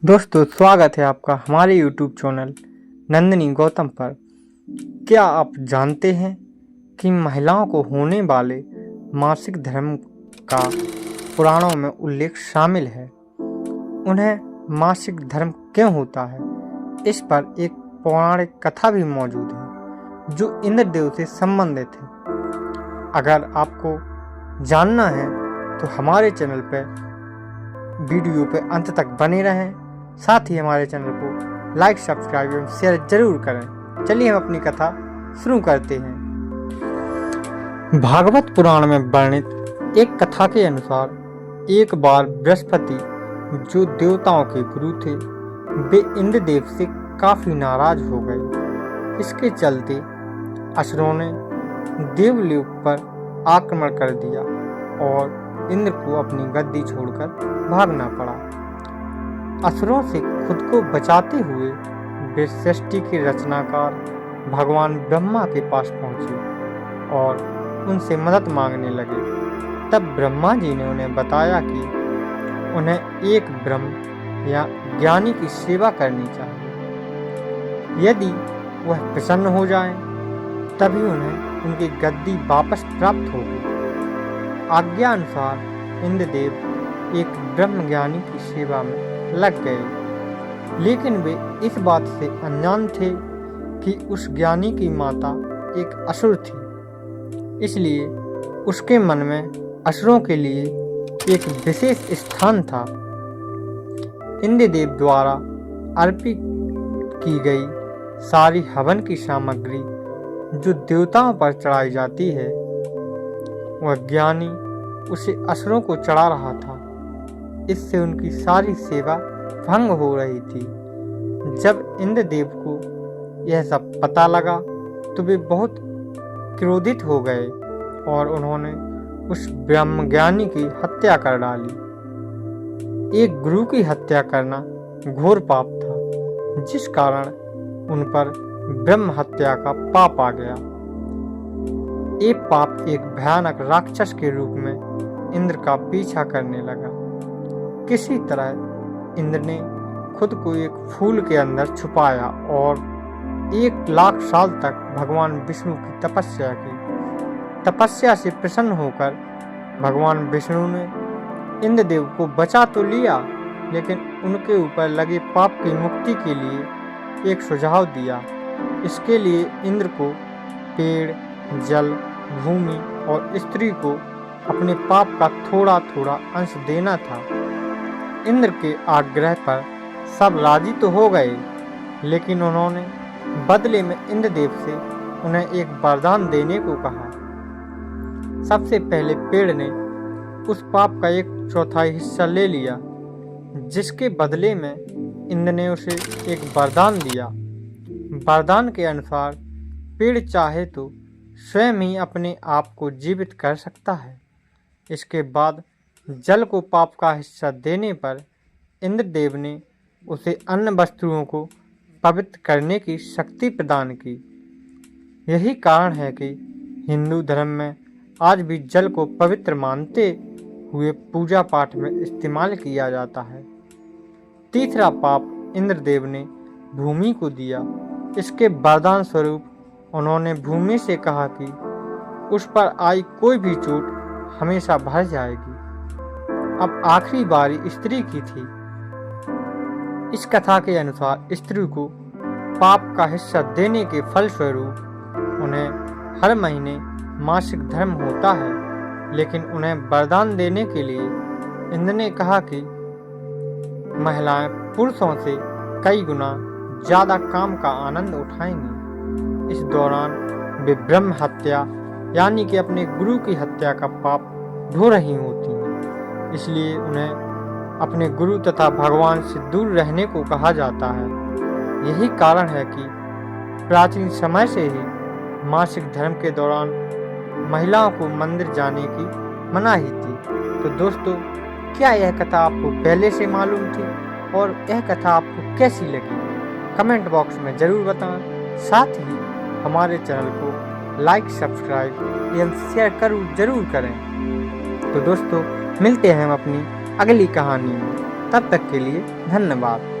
दोस्तों, स्वागत है आपका हमारे YouTube चैनल नंदिनी गौतम पर। क्या आप जानते हैं कि महिलाओं को होने वाले मासिक धर्म का पुराणों में उल्लेख शामिल है? उन्हें मासिक धर्म क्यों होता है, इस पर एक पौराणिक कथा भी मौजूद है जो इंद्रदेव से संबंधित है। अगर आपको जानना है तो हमारे चैनल पर वीडियो पे अंत तक बने रहें। साथ ही हमारे चैनल को लाइक, सब्सक्राइब एवं शेयर जरूर करें। चलिए हम अपनी कथा शुरू करते हैं। भागवत पुराण में वर्णित एक कथा के अनुसार एक बार बृहस्पति, जो देवताओं के गुरु थे, वे इंद्रदेव से काफी नाराज हो गए। इसके चलते असुरों ने देवलोक पर आक्रमण कर दिया और इंद्र को अपनी गद्दी छोड़कर भागना पड़ा। असुरों से खुद को बचाते हुए वे सृष्टि के रचनाकार भगवान ब्रह्मा के पास पहुंचे और उनसे मदद मांगने लगे। तब ब्रह्मा जी ने उन्हें बताया कि उन्हें एक ब्रह्म या ज्ञानी की सेवा करनी चाहिए। यदि वह प्रसन्न हो जाए तभी उन्हें उनकी गद्दी वापस प्राप्त होगी। आज्ञा अनुसार इंद्रदेव एक ब्रह्म ज्ञानी की सेवा में लग गए, लेकिन वे इस बात से अनजान थे कि उस ज्ञानी की माता एक असुर थी। इसलिए उसके मन में असुरों के लिए एक विशेष स्थान था। इंद्रदेव द्वारा अर्पित की गई सारी हवन की सामग्री जो देवताओं पर चढ़ाई जाती है, वह ज्ञानी उसे असुरों को चढ़ा रहा था। इससे उनकी सारी सेवा भंग हो रही थी। जब इंद्रदेव को यह सब पता लगा तो वे बहुत क्रोधित हो गए और उन्होंने उस ब्रह्मज्ञानी की हत्या कर डाली। एक गुरु की हत्या करना घोर पाप था, जिस कारण उन पर ब्रह्म हत्या का पाप आ गया। ये पाप एक भयानक राक्षस के रूप में इंद्र का पीछा करने लगा। किसी तरह इंद्र ने खुद को एक फूल के अंदर छुपाया और 1,00,000 साल तक भगवान विष्णु की तपस्या की। तपस्या से प्रसन्न होकर भगवान विष्णु ने इंद्रदेव को बचा तो लिया, लेकिन उनके ऊपर लगे पाप की मुक्ति के लिए एक सुझाव दिया। इसके लिए इंद्र को पेड़, जल, भूमि और स्त्री को अपने पाप का थोड़ा थोड़ा अंश देना था। इंद्र के आग्रह पर सब राजी तो हो गए, लेकिन उन्होंने बदले में इंद्रदेव से उन्हें एक वरदान देने को कहा। सबसे पहले पेड़ ने उस पाप का 1/4 हिस्सा ले लिया, जिसके बदले में इंद्र ने उसे एक वरदान दिया। वरदान के अनुसार पेड़ चाहे तो स्वयं ही अपने आप को जीवित कर सकता है। इसके बाद जल को पाप का हिस्सा देने पर इंद्रदेव ने उसे अन्य वस्तुओं को पवित्र करने की शक्ति प्रदान की। यही कारण है कि हिंदू धर्म में आज भी जल को पवित्र मानते हुए पूजा पाठ में इस्तेमाल किया जाता है। तीसरा पाप इंद्रदेव ने भूमि को दिया। इसके वरदान स्वरूप उन्होंने भूमि से कहा कि उस पर आई कोई भी चोट हमेशा भर जाएगी। अब आखिरी बारी स्त्री की थी। इस कथा के अनुसार स्त्री को पाप का हिस्सा देने के फलस्वरूप उन्हें हर महीने मासिक धर्म होता है, लेकिन उन्हें वरदान देने के लिए इंद्र ने कहा कि महिलाएं पुरुषों से कई गुना ज्यादा काम का आनंद उठाएंगी। इस दौरान वे ब्रह्म हत्या यानी कि अपने गुरु की हत्या का पाप ढो रही होती हैं। इसलिए उन्हें अपने गुरु तथा भगवान से दूर रहने को कहा जाता है। यही कारण है कि प्राचीन समय से ही मासिक धर्म के दौरान महिलाओं को मंदिर जाने की मनाही थी। तो दोस्तों, क्या यह कथा आपको पहले से मालूम थी और यह कथा आपको कैसी लगी? कमेंट बॉक्स में ज़रूर बताएं। साथ ही हमारे चैनल को लाइक, सब्सक्राइब एवं शेयर जरूर करें। तो दोस्तों, मिलते हैं हम अपनी अगली कहानी में। तब तक के लिए धन्यवाद।